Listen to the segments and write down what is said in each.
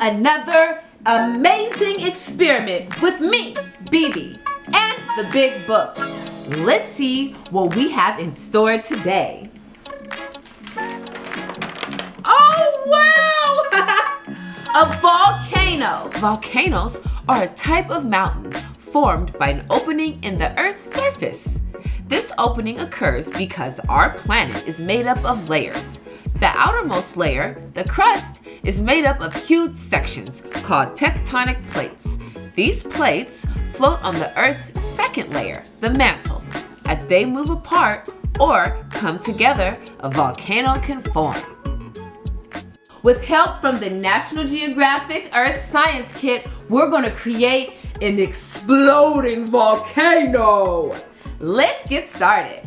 another amazing experiment with me, Bebe, and the big book. Let's see what we have in store today. Oh, wow! A volcano. Volcanoes are a type of mountain formed by an opening in the Earth's surface. This opening occurs because our planet is made up of layers. The outermost layer, the crust, is made up of huge sections called tectonic plates. These plates float on the Earth's second layer, the mantle. As they move apart or come together, a volcano can form. With help from the National Geographic Science Kit, we're going to create an exploding volcano. Let's get started.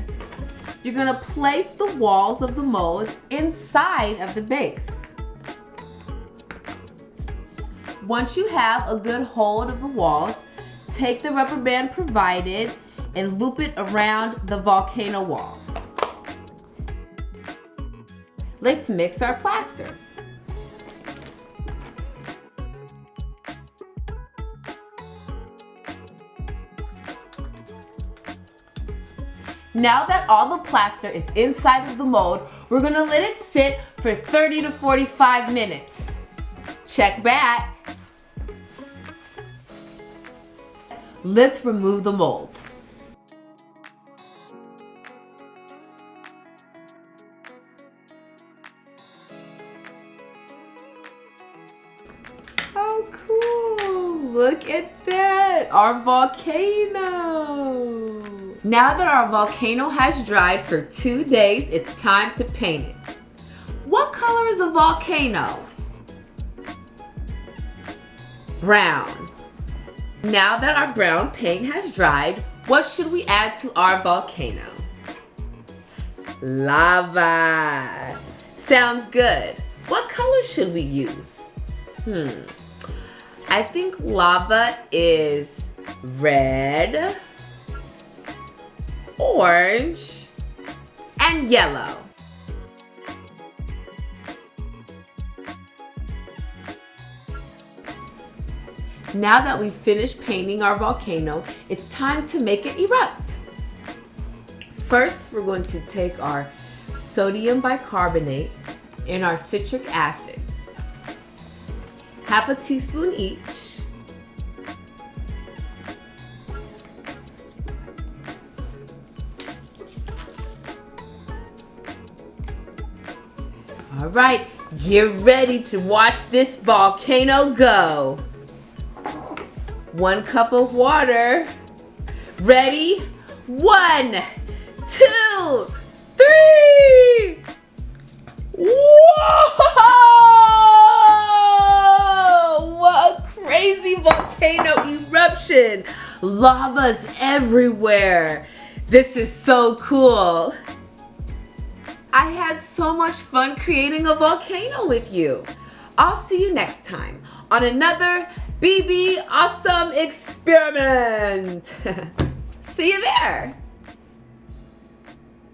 You're going to place the walls of the mold inside of the base. Once you have a good hold of the walls, take the rubber band provided and loop it around the volcano walls. Let's mix our plaster. Now that all the plaster is inside of the mold, we're gonna let it sit for 30 to 45 minutes. Check back. Let's remove the mold. Oh, cool. Look at that, our volcano. Now that our volcano has dried for 2 days, it's time to paint it. What color is a volcano? Brown. Now that our brown paint has dried, what should we add to our volcano? Lava. Sounds good. What color should we use? I think lava is red, orange, and yellow. Now that we've finished painting our volcano, it's time to make it erupt. First, we're going to take our sodium bicarbonate and our citric acid, half a teaspoon each. All right, get ready to watch this volcano go. 1 cup of water. Ready? 1, 2, 3. Whoa! What a crazy volcano eruption. Lava's everywhere. This is so cool. I had so much fun creating a volcano with you. I'll see you next time on another Bebe Awesome Experiment. See you there.